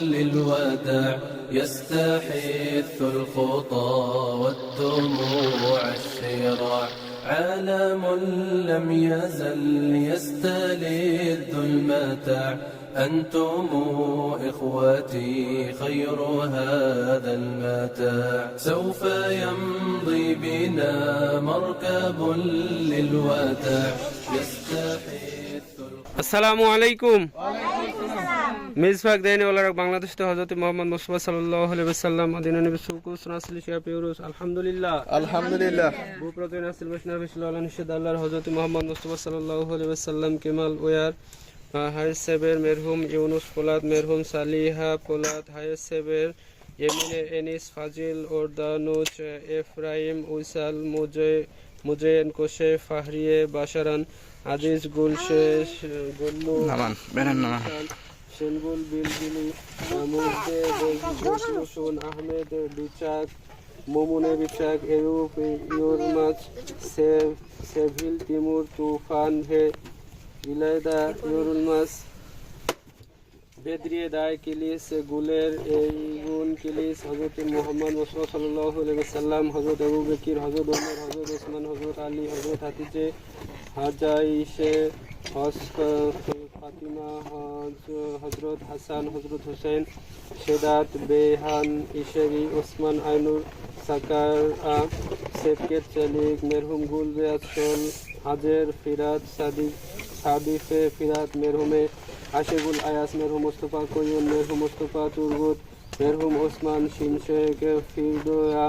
للوداع يستحث الخطى والدموع الشراع عالم لم يزل يستلذ المتاع أنتم إخوتي خير هذا المتاع سوف يمضي بنا مركب للوداع يستحث আসসালামু আলাইকুম। মিসবাক দেনে ওলার বাংলাদেশ তো হযরত মুহাম্মদ মুস্তাফা সাল্লাল্লাহু আলাইহি ওয়াসাল্লাম মদিনা নবী সুকুস রাসূল শিয়া পেরুস আলহামদুলিল্লাহ বুপ্রতিন আসল বৈষ্ণব বিশ্বলাহ নিষেধ আল্লাহর হযরত মুহাম্মদ মুস্তাফা সাল্লাল্লাহু আলাইহি ওয়াসাল্লাম কেমাল ওয়ার হায় সেবের মেরহুম ইউনুস পোলাদ মেরহুম সালিহা পোলাদ হায় সেবের ইমিনে এনিস ফাজিল ওরদানুচ এফরাইম উসাল মুজেন কোশে ফাহরিয়ে বাশারান আজিজ গুলশেষ গুল্লু নামান বেনান নামান সেনগুল বিলবিলি মুজদে বজরুসুন আহমেদ বিচাক মোমুনে বিচাক এরূপ ইউরমাজ সেভিল তিমুর তুফান হে ইলাইদা ইউরুলমাস বেদরিয়ে দায় কিলিস গুলের এইগুন কিলিস হযরত মুহাম্মদ মুস্তাফা সাল্লাল্লাহু আলাইহি ওয়াসাল্লাম হযরত আবু বকর হযরত ওমর হযরত ওসমান হযরত আলী হযরত হাতিজে হাজাইশে ফাতিমা হযরত হাসান হযরত হুসাইন সেদাত বেহান ইশারি ওসমান আইনুর সাকার সেবকেত চালিক মেরহুম গুল বেআসল হাজের ফিরাত সাদিফে ফিরাত মেরহুমে আশিকুল আয়াস মেরহুম মুস্তাফা কোয়ুন মেরহুম মুস্তাফা তুরগুত মেরহুম ওসমান শিমশেখ ফিরদোয়া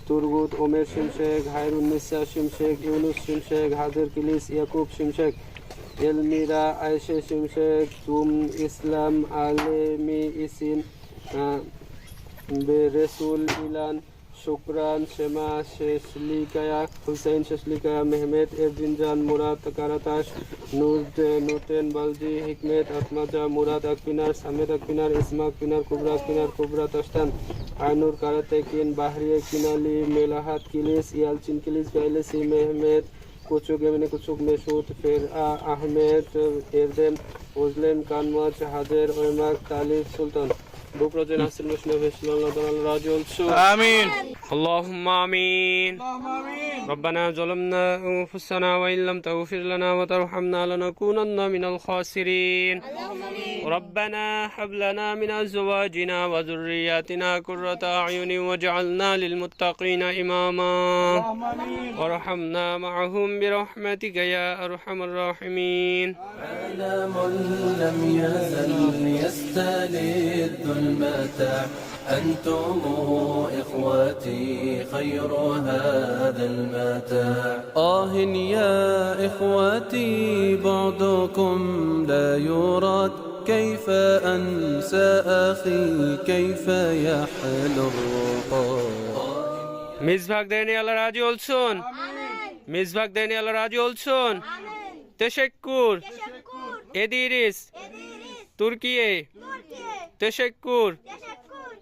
তুরগুত ওমের শিমশেখ হায়রুন্নিসা শিমশেখ ইউনুস শিমশেখ হাজের কিলিস ইয়াকুব শিমশেখ এলমিরা আয়েশে শিমশেখ তুম ইসলাম আলেমি ইসিন বেরেসুল ইলান শুক্রান শেমা শেষলিকায়া হুসাইন শেষলিকায়া মেহমেদ এফজিনজান মুরাদ কারাতাস নুরটেন বালজি হিকমেত আতমাজা মুরাদ আকপিনার সামেদ আকপিনার ইসমা আকপিনার কুবরা তাস্তান আইনুর কারাতেকিন বাহরিয়ে কিনালি মেলাহাত কিলিস ইয়ালচিন কিলিস গাইলেসি মেহমেদ কুচুক এমনি কুচুক মেসুদ ফের আহমেদ এরদেম ওজলেম কানমাজ হাজের ওয়মাক তালিব সুলতান بكرة نحسن مشنا في الله تعالى راجل آمين اللهم آمين ربنا ظلمنا أنفسنا وإن لم تغفر لنا وترحمنا لنكونن من الخاسرين ربنا هب لنا من أزواجنا وذرياتنا قرة أعين واجعلنا للمتقين إماما وارحمنا معهم برحمتك يا أرحم الراحمين عالم لم يزل يستلذ المتاع أنتم إخوتي خير هذا المتاع يا إخوتي بعدكم لا يراد كيف أنسى أخي كيف يحلو الرقاد মিসবাক দেনে আল্লাহ রাজি olsun মিসবাক দেনে আল্লাহ রাজি olsun teşekkür ederiz Türkiye teşekkür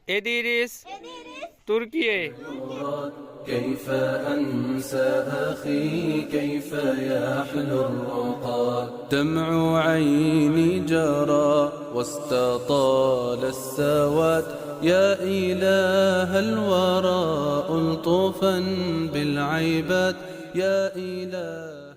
ederiz Türkiye كيف أنسى أخي كيف يحلو الرقاد دمع عيني جرى واستطال السواد يا إله الورى ألطفا بالعباد يا إله